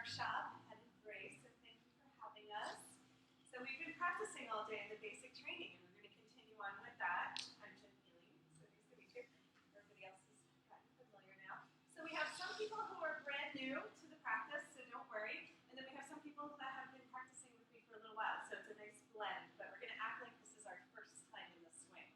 workshop at Embrace, so thank you for having us. So we've been practicing all day the basic training, and we're going to continue on with that. I'm Healy, so nice to meet you. Everybody else has gotten familiar now. So we have some people who are brand new to the practice, so don't worry. And then we have some people that have been practicing with me for a little while, so it's a nice blend. But we're going to act like this is our first time in the swing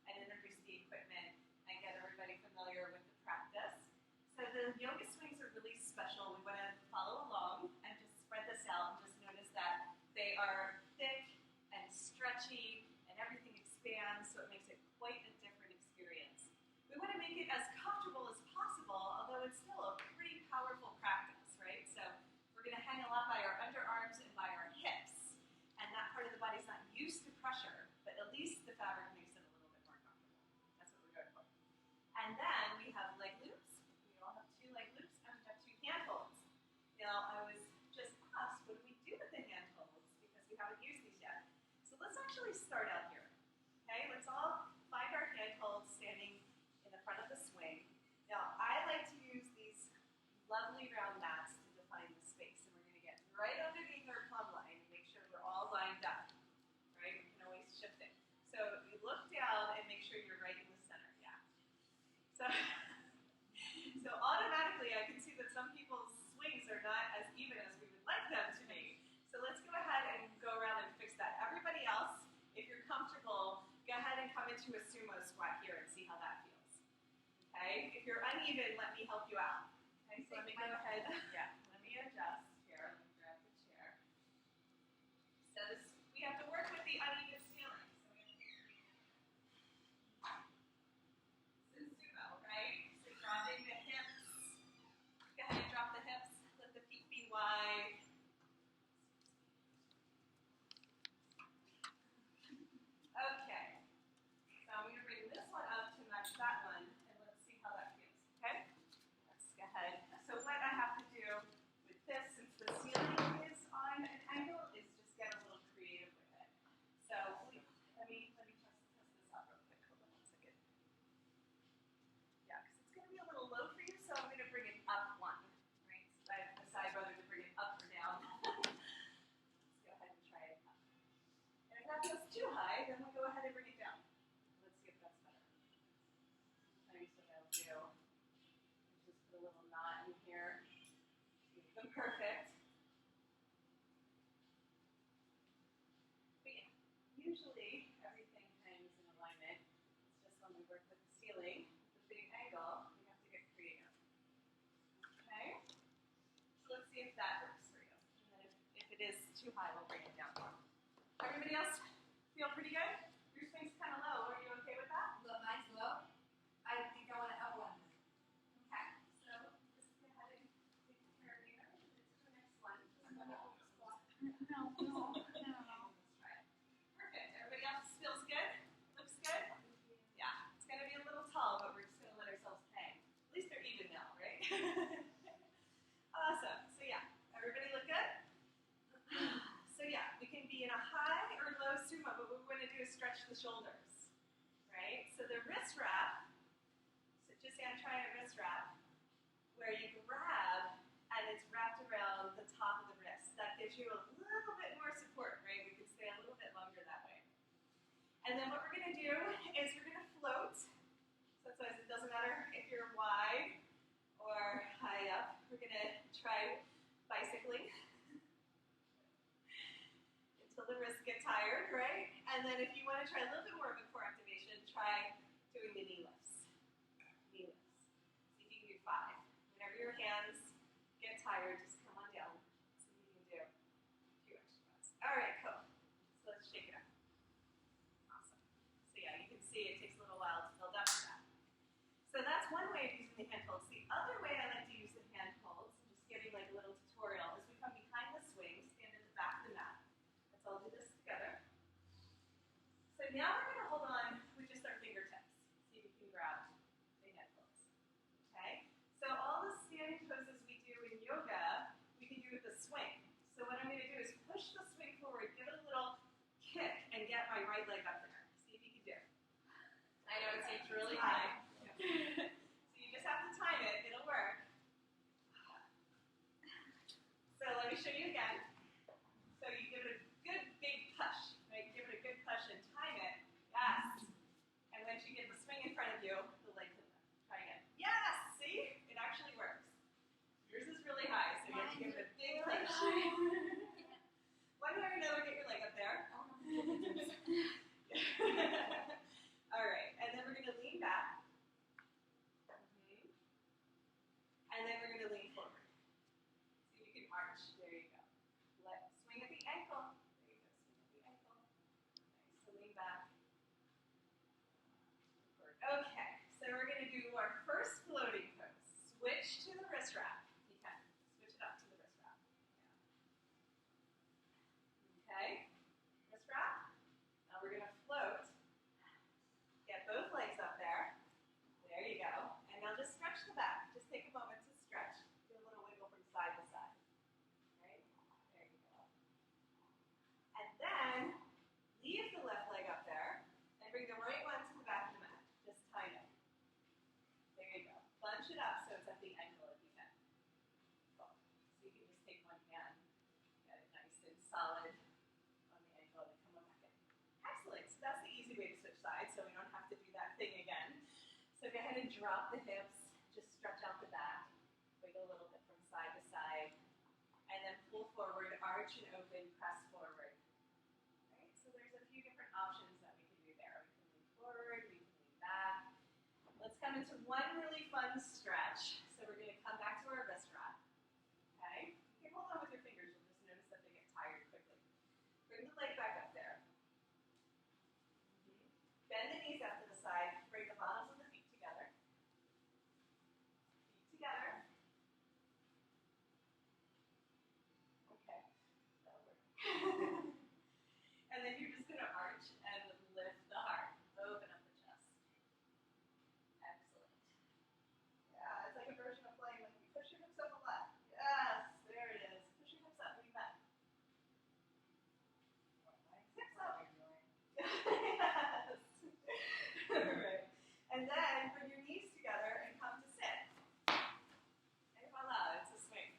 and introduce the equipment and get everybody familiar with the practice. So the yoga swings are really special. We want to follow along and just spread this out and just notice that they are thick and stretchy and everything expands, so it makes it quite a different experience. We want to make it as comfortable as possible, although it's still a pretty powerful practice, right? So we're going to hang a lot by our underarms and by our hips, and that part of the body's not used to pressure, but at least the fabric makes it a little bit more comfortable. That's what we're going for. And then we have leg loops. I'll have 2 leg loops, and we have 2 handholds. Now, I was just asked, what do we do with the handholds? Because we haven't used these yet. So let's actually start out here. Okay, let's all find our handholds standing in the front of the swing. Now, I like to use these lovely round mats to define the space, and we're going to get right underneath our plumb line and make sure we're all lined up. Right? We can always shift it. So you look down and make sure you're right in the center. Yeah. So automatically, I can see that some people's swings are not as even as we would like them to be. So let's go ahead and go around and fix that. Everybody else, if you're comfortable, go ahead and come into a sumo squat here and see how that feels. Okay? If you're uneven, let me help you out. Okay, so let me go ahead. Yeah, let me adjust here. Let me grab the chair. So this, we have to work with the uneven ceiling. So sumo, right? So dropping the hips. Go ahead and drop the hips. Let the feet be wide. Okay. So I'm going to bring this one up to match that one, and let's see how that feels. Okay? Let's go ahead. So what I have to do with this, since the ceiling is on an angle, is just get a little creative with it. So let me test this out real quick. Hold on 1 second. Yeah, because it's going to be a little low for you, so I'm going to bring it up 1. Right? So I decide whether to bring it up or down. Let's go ahead and try it up. And if that feels too high, then we'll go ahead and bring it down. Let's see if that's better. Nice, what I'll do is just put a little knot in here. Make them perfect. But yeah, usually everything hangs in alignment. It's just when we work with the ceiling, the big angle, we have to get creative. Okay? So let's see if that works for you. And then if it is too high, we'll bring it down. Everybody else feel pretty good? Your swing's kind of low. Are you okay with that? Look, mine's low. I think I want to up 1. Okay. So just go ahead and take care of you. To the next one. No. Let's try it. Perfect. Everybody else feels good? Looks good? Yeah. It's going to be a little tall, but we're just going to let ourselves hang. At least they're even now, right? Awesome. So yeah, everybody look good? So yeah, we can be in a high or low sumo, but what we want to do is stretch the shoulders, right? So the wrist wrap, so just say I'm trying a wrist wrap, where you grab and it's wrapped around the top of the wrist. That gives you a little bit more support, right? We can stay a little bit longer that way. And then what we're going to do is we're going to float. So that's why it doesn't matter if you're wide or high up. We're going to try bicycling. Until the wrists get tired, right? And then if you want to try a little bit more of a core activation, try doing the knee lifts. Knee lifts. See if you can do 5. Whenever your hands get tired, just come on down. See if you can do 2 extra ones. All right, cool. So let's shake it up. Awesome. So yeah, you can see it takes a little while to build up to that. So that's one way of using the handholds. The other way I like to use the handholds, just giving like a little tutorial, is we come behind the swing, stand at the back of the mat. So I'll do this together. So now we're going to hold on with just our fingertips. See if you can grab the handholds. Okay? So all the standing poses we do in yoga, we can do with the swing. So what I'm going to do is push the swing forward, give it a little kick, and get my right leg up there. See if you can do it. I know it seems really high. So you just have to time it. It'll work. So me show you again. So you give it a good big push, right? Give it a good push and time it. Yes. And once you get the swing in front of you, the leg can lift. Try again. Yes! See? It actually works. Yours is really high, so you have to give it a big push. One way or another, get your leg up there. All right, and then we're going to lean back. And then we're going to lean forward. So you can arch. There you go. Swing at the ankle. There you go. Swing at the ankle. Nice. So lean back. Okay, so we're going to do our first floating pose. Switch to the wrist wrap. You can. Switch it up to the wrist wrap. Yeah. Okay. Wrist wrap. Now we're going to float. Get both legs up there. There you go. And now just stretch the back. Just take a moment to stretch. Do a little wiggle from side to side. Right? There you go. And then leave the left leg up there and bring the right one to the back of the mat. Just time it. There you go. Bunch it up so it's at the ankle if you can. Cool. So you can just take one hand, get it nice and solid on the ankle, and then come on back in. Excellent. So that's the easy way to switch sides, so we don't have to do that thing again. So go ahead and drop the hips. Just stretch out the back. Wiggle a little bit from side to side. And then pull forward, arch and open, press forward. Right? So there's a few different options that we can do there. We can lean forward, we can lean back. Let's come into one really fun stretch. So we're going to come back to our wrist wrap. Okay? You can hold on with your fingers. You'll just notice that they get tired quickly. Bring the leg back up there. Bend the knees out to the side. Bring the bottoms of the feet together. Feet together. Okay. That'll work. And then you're just going to arch and lift the heart. Open up the chest. Excellent. Yeah, it's like a version of playing like you push your hips up a lot. Yes, there it is. Push your hips up. Lean back. Hips up. Yes. Right. And then bring your knees together and come to sit. And voila, it's a swing.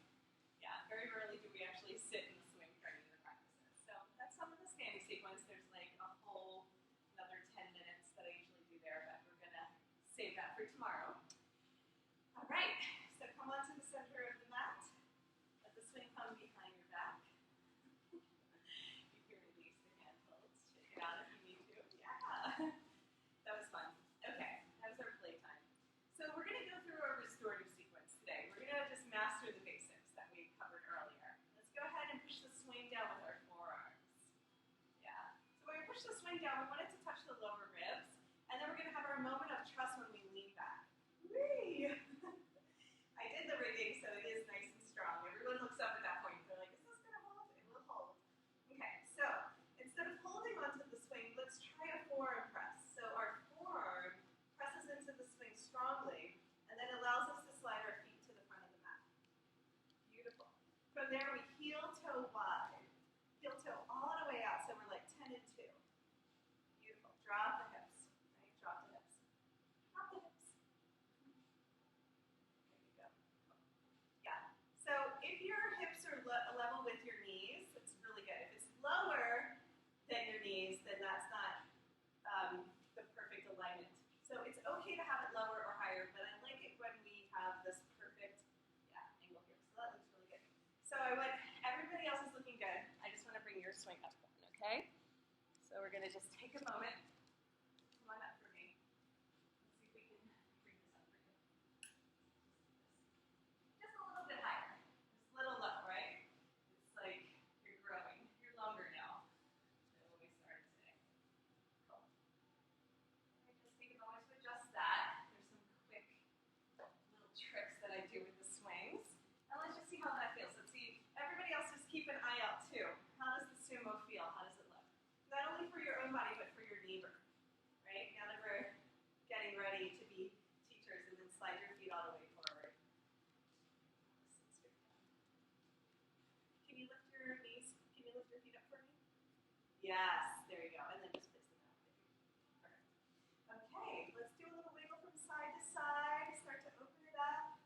Yeah, very rarely do we actually sit in the swing during the practices. So that's some of the standing sequence. There's like a whole another 10 minutes that I usually do there, but we're going to save that for tomorrow. All right, so come on to the center of the mat. Let the swing come behind your back. You can release the hand holds. Shake it out if you need to. Yeah. That was fun. Okay, that was our playtime. So we're going to go through our restorative sequence today. We're going to just master the basics that we covered earlier. Let's go ahead and push the swing down with our forearms. Yeah. So when we push the swing down, we want it to touch the lower ribs. And then we're going to have our moment of trust when we lean back. Whee! I did the rigging, so it is nice and strong. Everyone looks up at that point. They're like, is this going to hold? It will hold. Okay, so instead of holding onto the swing, let's try a forearm press. So our forearm presses into the swing strongly, and then allows us to slide our feet to the front of the mat. Beautiful. From there, we heel toe wide. Heel toe all the way out, so we're like 10 and 2. Beautiful. Drop the hips. Right? Drop the hips. Drop the hips. There you go. Yeah. So if your hips are level with your knees, it's really good. If it's lower than your knees, then that's not the perfect alignment. So it's okay to have it lower or higher, but I like it when we have this perfect, angle here. So that looks really good. So everybody else is looking good. I just want to bring your swing up one, okay? So we're going to just take a moment. Come on up for me. Let's see if we can bring this up for you. Just a little bit higher. Just a little low, right? It's like you're growing. You're longer now than when we started today. Cool. Let me just take a moment to adjust that. There's some quick little tricks that I do with the swings. And let's just see how that feels. Let's see. Everybody else just keep an eye out too. How does the sumo feel? How does it look? Not only for your own body, but for your neighbor. Right? Now that we're getting ready to be teachers, and then slide your feet all the way forward. Can you lift your knees? Can you lift your feet up for me? Yes, there you go. And then just place them out. Perfect. Okay, let's do a little wiggle from side to side. Start to open it up.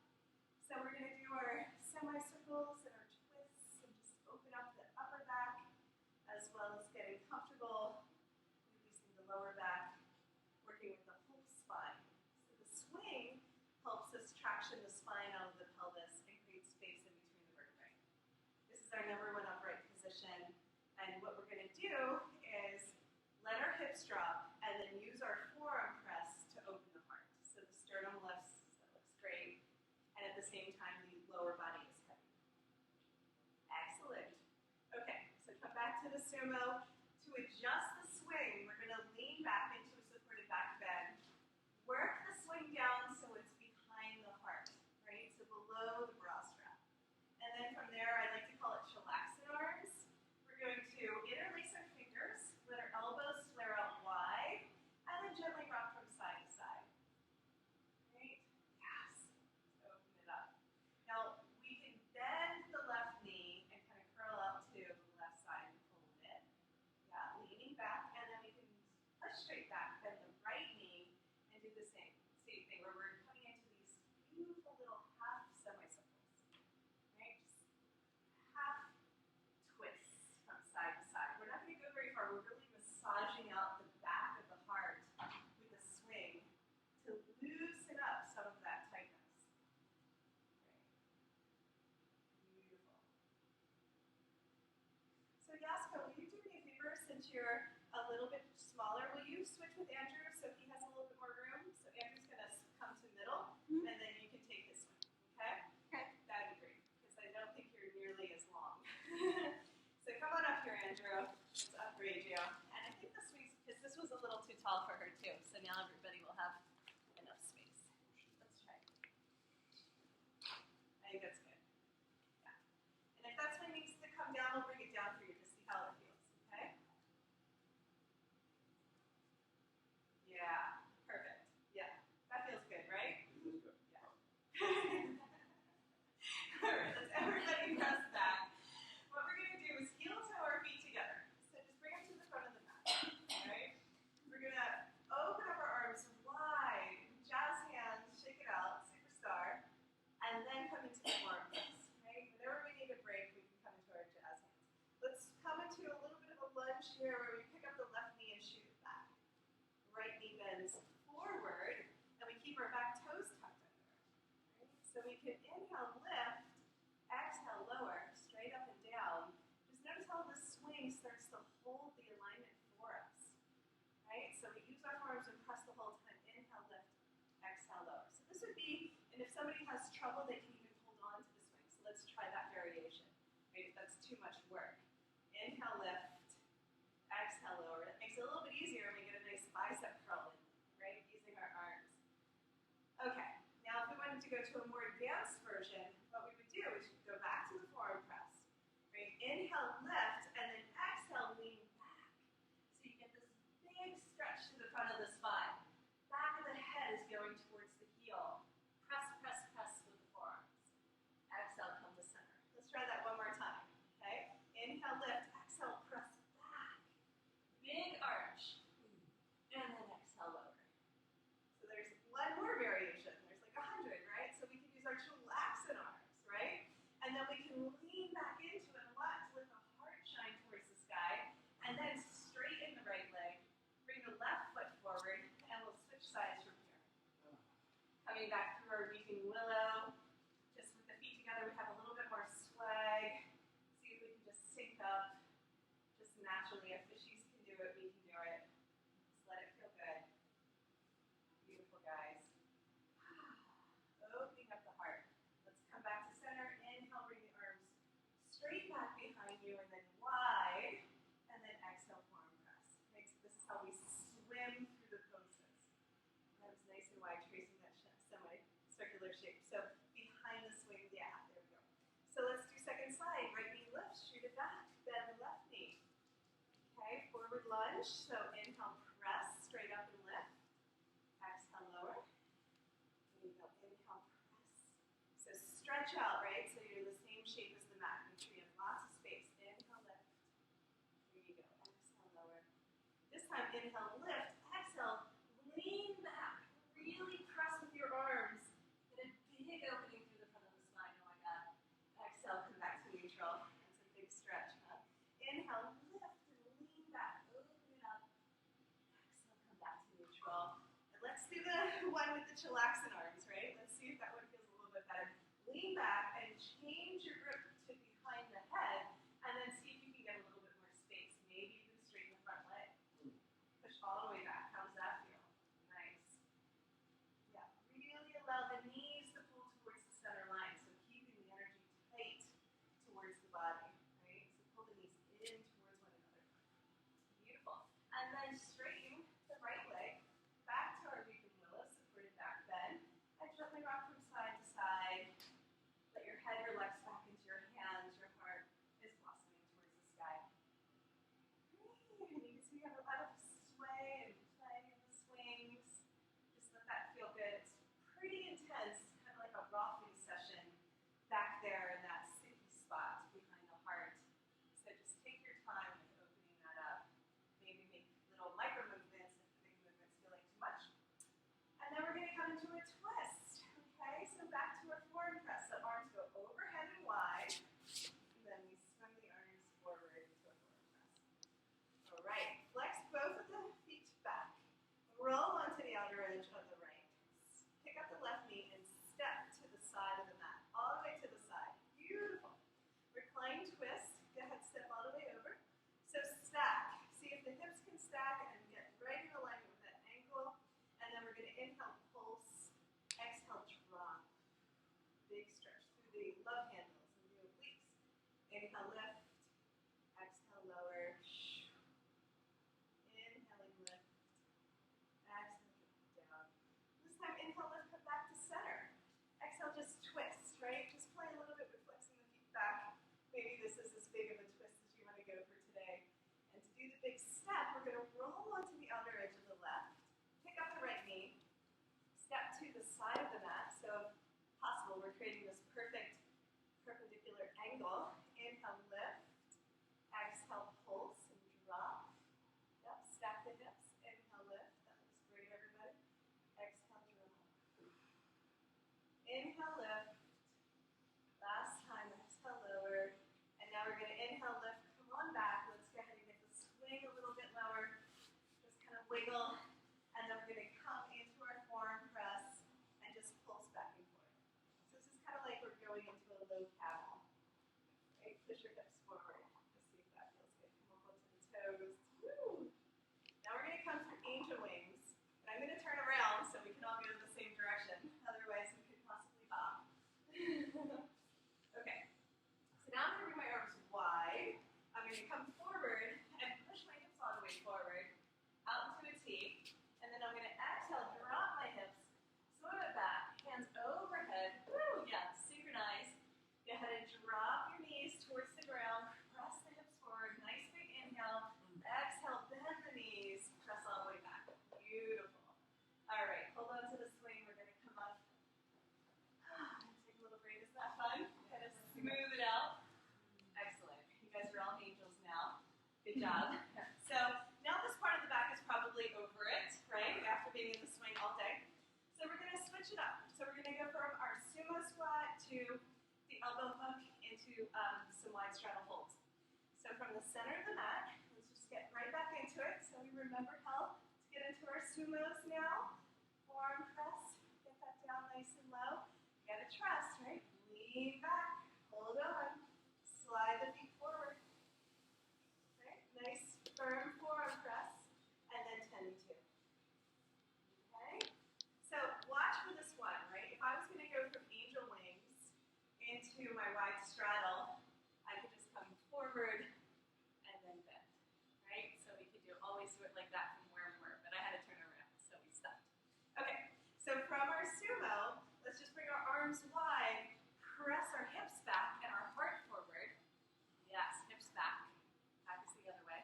So we're going to do our semicircles and our twists, and just flatten the spine out of the pelvis and create space in between the vertebrae. This is our number one upright position. And what we're going to do is let our hips drop and then use our forearm press to open the heart. So the sternum lifts, so it looks great. And at the same time, the lower body is heavy. Excellent. Okay, so come back to the sumo. To adjust the swing, we're going to lean back into a supported back bend. Work the swing down so it's behind the heart, right? So below the bra strap. And then from there, I like to call it chillaxing arms. We're going to interlace our fingers, let our elbows flare out wide, and then gently rock from side to side. Right? Yes. Open it up. Now, we can bend the left knee and kind of curl out to the left side and pull it in. Yeah, leaning back, and then we can push straight back, bend the right knee, and do the same thing where we're coming into these beautiful little half semicircles. Right? Just half twists from side to side. We're not going to go very far. We're really massaging out the back of the heart with a swing to loosen up some of that tightness. Right. Beautiful. So Yaska, will you do me a favor since you're a little bit smaller? Will you switch with Andrew so he has a little bit more room? So Andrew's going to come to middle, and then you can take his swing. Okay? Okay. That'd be great, because I don't think you're nearly as long. So come on up here, Andrew. Let's upgrade you. And I think because this was a little too tall for her too, so now everybody will have enough space. Let's try. I think that's good. Yeah. And if that swing needs to come down, we'll bring it down for you to see how it feels. Okay? Yeah. Perfect. Yeah. That feels good, right? Yeah. All right. Let's everybody press back. What we're going to do is heel toe our feet together. So just bring them to the front of the mat. All right? We're going to open up our arms wide, jazz hands, shake it out, superstar, and then come into the forearm press. Right? Whenever we need a break, we can come into our jazz hands. Let's come into a little bit of a lunge here where we pick up the left knee and shoot it back. Right knee bends forward, and we keep our back toes tucked under. Right? So we can inhale, lift, exhale, lower, straight up and down. Just notice how the swing starts to hold the alignment for us. Right? So we use our forearms and press the whole time. Inhale, lift, exhale, lower. So this would be, and if somebody has trouble, they can even hold on to the swing. So let's try that variation. Right? If that's too much work. Inhale, lift, exhale, lower. It makes it a little bit easier when we get a nice bicep curl in, right? Using our arms. Okay. Now, if we wanted to go to a more advanced version, what we would do is go back to the forearm press. Right? Inhale, lift, and then exhale, lean back. So you get this big stretch to the front of the spine. Back of the head is going towards the heel. Press, press, press with the forearms. Exhale, come to center. Let's try that one more time. Okay? Inhale, lift, exhale, press back. Big arch. And then exhale, lower. So there's one more variation. There's like 100, right? So we can use our chillaxing arms, right? And then we can lean back into it a lot to let the heart shine towards the sky. And then straighten the right leg. Bring the left foot forward, and we'll switch sides from here. Coming back through our reaching willow. Just with the feet together, we have a little bit more swag. See if we can just sync up. Just naturally, if fishies can do it, we can do it. Just let it feel good. Beautiful, guys. Opening up the heart. Let's come back to center. Inhale, bring the arms straight back behind you, and then wide. And then exhale, forearm press. Okay, so this is how we swim through the poses. That was nice and wide, tracing that semi-circular shape. So behind the swing, yeah, there we go. So let's do second side. Right knee lifts, shoot it back. Bend the left knee. Okay, forward lunge. So inhale, press, straight up and lift. Exhale, lower. There you go. Inhale, press. So stretch out, right? So you're the same shape as the mat. Make sure you have lots of space. Inhale, lift. There you go. Exhale, lower. This time, inhale, lift. Exhale, lean back. Really press with your arms. Get a big opening through the front of the spine. Oh my God. Exhale, come back to neutral. That's a big stretch, huh? Inhale, lift and lean back. Open it up. Exhale, come back to neutral. And let's do the one with the chillaxing arms, right? Let's see if that one feels a little lean back and change your grip to behind the head, and then see if you can get a little bit more space. Maybe even straighten the front leg. Push all the way back. How does that feel? Nice. Yeah, really allow the knees to pull towards the center line, so keeping the energy tight towards the body, right? So pull the knees in towards one another. Beautiful. And then straighten the right leg back to our weeping willow, supported back bend, and gently rock from side to side. Let your head relax back into your hands. Your heart is blossoming towards the sky. And you can see we have a lot of sway and play in the swings. Just let that feel good. It's pretty intense, kind of like a rocking session back there in that sticky spot behind the heart. So just take your time with opening that up. Maybe make little micro movements if the big movements feel like too much. And then we're going to come into a twist. Okay, so back to our forearm press. So arms go overhead and wide. And then we swing the arms forward into a forearm press. All right, flex both of the feet back. Roll onto the outer edge of the right. Pick up the left knee and step to the side of the mat. All the way to the side. Beautiful. Recline twist. Go ahead, step all the way over. So stack. See if the hips can stack and get right in alignment with that ankle. And then we're going to inhale, pulse. Exhale, drop. Big stretch through the love handles and the obliques. Inhale, lift. Exhale, lower. Inhaling, lift. Exhale, down. This time, inhale, lift, come back to center. Exhale, just twist, right? Just play a little bit with flexing the feet back. Maybe this is as big of a twist as you want to go for today. And to do the big step, we're going to roll onto the outer edge of the left. Pick up the right knee. Step to the side of the mat. So, if possible, we're creating this perfect perpendicular angle. Inhale, lift. Exhale, pulse and drop. Yep, stack the hips. Inhale, lift. That looks great, everybody. Exhale, drop. Inhale, lift. Last time, exhale, lower. And now we're going to inhale, lift. Come on back. Let's go ahead and get the swing a little bit lower. Just kind of wiggle. And then we're going to come into our forearm press and just pulse back and forth. So this is kind of like we're going into a low camel. Right? Push your hips forward. Let's see if that feels good. Come on, to the toes. Woo! Now we're going to come through angel wings. And I'm going to turn around so we can all go in the same direction. Otherwise, we could possibly hop. Okay. So now I'm going to bring my arms wide. I'm going to come forward and push my hips all the way forward. Out into a T. And then I'm going to exhale, drop my hips, swim it back, hands overhead. Woo! Yeah, synchronize. Go ahead and drop your knees towards the ground. Press the hips forward. Nice big inhale. Exhale, bend the knees. Press all the way back. Beautiful. All right, hold on to the swing. We're going to come up. Take a little break. Is that fun? Kind of smooth it out. Excellent. You guys are all angels now. Good job. So now this part of the back is probably over it, right? After being in the swing all day. So we're going to switch it up. So we're going to go from our sumo squat to the elbow hook into some wide straddle holds. So from the center of the mat, let's just get right back into it. So we remember how to get into our sumos now. Forearm press. Get that down nice and low. You got to trust, right? Lean back. Hold on. Slide the feet forward. Okay? Nice firm forearm press. And then 10 and 2. Okay? So watch for this one, right? If I was going to go from angel wings into my wide straddle, I could just come forward and then bend, right? So we could always do it like that from where we were, but I had to turn around, so we stopped. Okay, so from our sumo, let's just bring our arms wide, press our hips back and our heart forward. Yes, hips back. Back is the other way.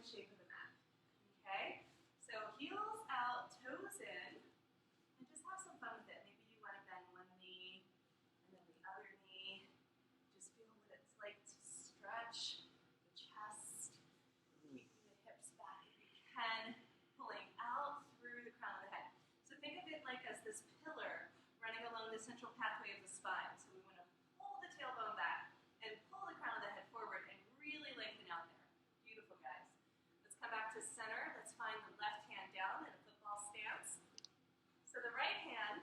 shape of the mat. Okay? So heels out, toes in, and just have some fun with it. Maybe you want to bend one knee and then the other knee. Just feel what it's like to stretch the chest, keeping the hips back if you can, pulling out through the crown of the head. So think of it like as this pillar running along the central pathway of the spine. So we want to pull the tailbone back and pull the crown of the head forward and really lengthen out there. Beautiful, guys. Let's come back to center. Let's find the left hand down in a football stance. So the right hand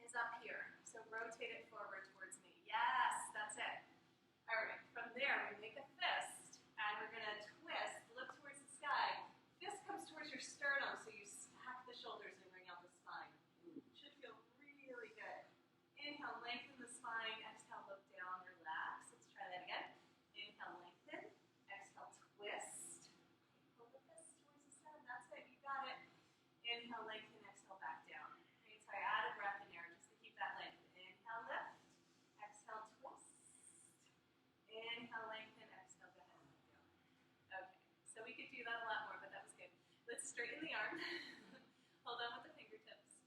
is up here. So rotate it forward towards me. Yes, that's it. All right, from there we make a fist and we're going to twist, look towards the sky. Fist comes towards your sternum, so you stack the shoulders and bring out the spine. Should feel really good. Inhale, lengthen the spine. Exhale, look down, relax. Let's try that again. Inhale, lengthen. Exhale, twist. Pull the fist towards the sun. That's it. You got it. Inhale, lengthen. Exhale, back down. Okay, so I add a breath in there just to keep that length. Inhale, lift. Exhale, twist. Inhale, lengthen. Exhale, go ahead and let down. Okay, so we could do that a lot more, but that was good. Let's straighten the arm. Hold on with the fingertips.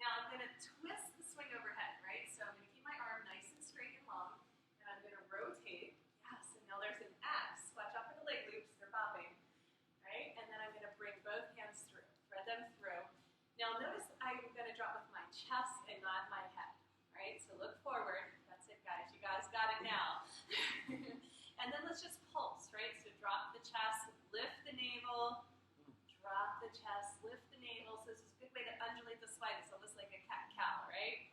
Now I'm going to twist the swing overhead, right? So I'm going to keep my arm nice and straight and long, and I'm going to rotate. Yes, and now there's an X. Watch out for the leg loops, they're bobbing, right? And then I'm going to bring both hands through, thread them through. Now notice I'm going to drop with my chest and not my head, right? So look forward. That's it, guys. You guys got it now. And then let's just pulse, right? So drop the chest, lift the navel, drop the chest, lift the navel. So this is a good way to undulate the spine. It's almost like a cat-cow, right?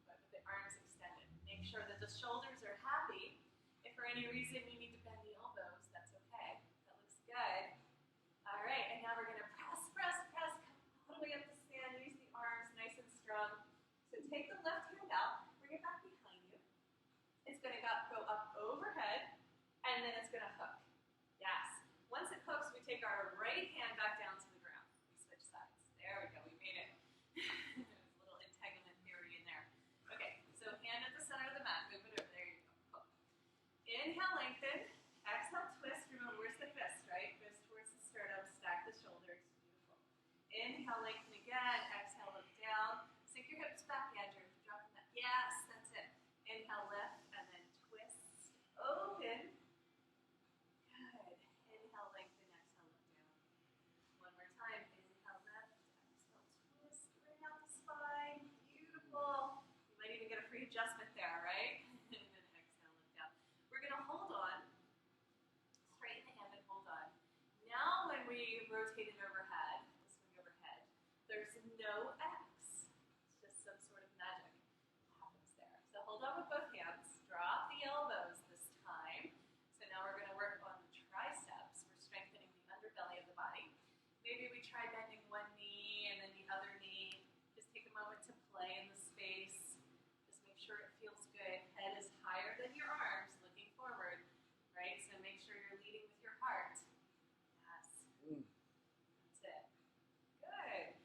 But with the arms extended. Make sure that the shoulders are happy. If for any reason you need to bend the elbows, that's okay. That looks good. All right, and now we're going to press, press, press. Come all the way up to stand. Use the arms nice and strong. So take the left hand out, bring it back behind you. It's going to go up overhead, and then it's going to hook. Yes. Once it hooks, we take our right hand back down to the ground. We switch sides. There we go. We made it. There's a little entanglement theory in there. Okay, so hand at the center of the mat. Move it over. There you go. Hook. Inhale, lengthen. Exhale, twist. Remember, where's the fist, right? Fist towards the sternum. Stack the shoulders. Beautiful. Inhale, lengthen again. Exhale, look down. Sink your hips back, Andrew. Dropping that. Yes, that's it. Inhale, lift, and then twist. Open. Good. Inhale, lengthen, exhale, look down. One more time. Inhale, lift, exhale, twist. Bring out the spine. Beautiful. You might even get a free adjustment there, right? And then exhale, look down. We're going to hold on. Straighten the hand and hold on. Now when we rotate it overhead, the swing overhead, there's no X. It's just some sort of magic that happens there. So hold on with both hands. Drop the elbows this time. So now we're going to work on the triceps. We're strengthening the underbelly of the body. Maybe we try bending one knee and then the other knee. Just take a moment to play in the space. Just make sure it feels good. Head is higher than your arms, looking forward, right? So make sure you're leading with your heart. Yes. That's it. Good.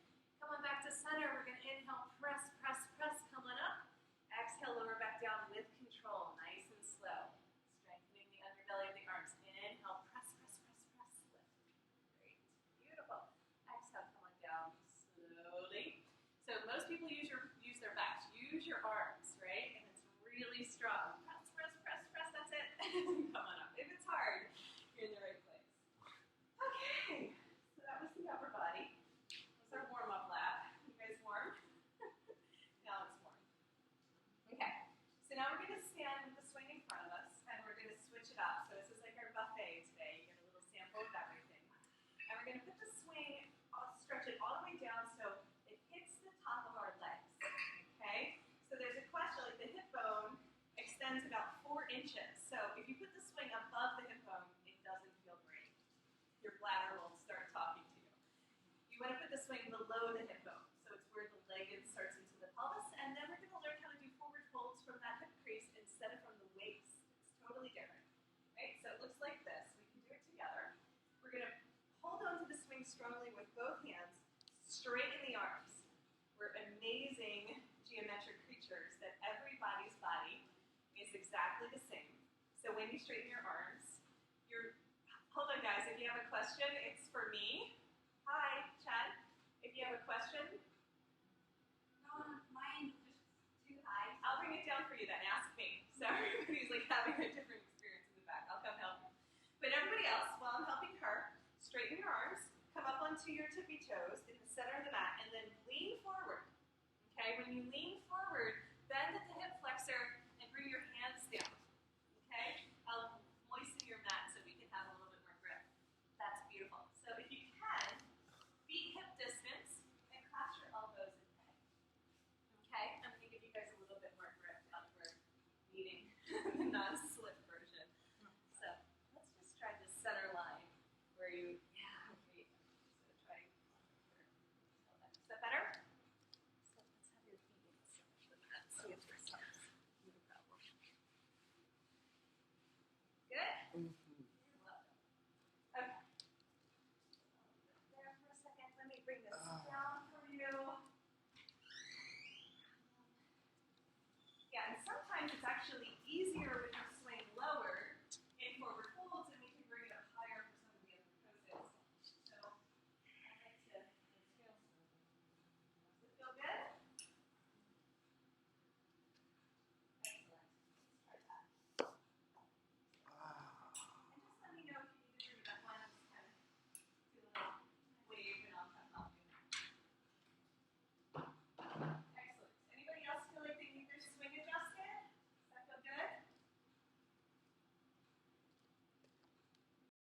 Come on back to center. We're going to inhale, press, press, press. Come on up. Exhale, lower back down with control. Nice and slow. Strengthening the underbelly of the arms. Inhale, press, press, press, press. Lift. Great. Beautiful. Exhale, come on down slowly. So most people use their backs. Use your arms, right? And it's really strong. Press, press, press, press. That's it. Come on up. If it's hard, you're in the right place. Okay. So that was the upper body. That was our warm-up lap. You guys warm? Now it's warm. Okay. So now we're going to stand with the swing in front of us, and we're going to switch it up. So this is like our buffet today. You get a little sample of everything. And we're going to put the swing, stretch it all the way down so it hits the top of our legs. Okay? So there's a question, like the hip bone extends about 4 inches. So if you put the swing above the hip bone, it doesn't feel great. Your bladder will start talking to you. You want to put the swing below the hip bone. So it's where the leg starts into the pelvis. And then we're going to learn how to do forward folds from that hip crease instead of from the waist. It's totally different. Right? So it looks like this. We can do it together. We're going to hold on to the swing strongly with both hands. Straighten the arms. We're amazing geometric creatures that everybody's body is exactly the same. So when you straighten your arms, hold on guys, if you have a question, question, it's for me. Hi, Chad. If you have a question, No, mine just too high. I'll bring it down for you then. Ask me. So everybody's like having a different experience in the back. I'll come help you. But everybody else, while I'm helping her, straighten your arms, come up onto your tippy toes in the center of the mat, and then lean forward. Okay, when you lean forward, bend at the hip flexor and bring your hands down. Okay, I'll moisten your mat so we can have a little bit more grip. That's beautiful. So if you can, feet hip distance and clasp your elbows in peg. Okay, I'm going to give you guys a little bit more grip as we're needing the non-slip version. So let's just try this center line where you, great. So try here. Is that better? So let's have your feet in the center of the mat. See if this helps. No problem. Good? You're welcome. Okay. There for a second. Let me bring this down for you. Yeah, and sometimes it's actually easier when you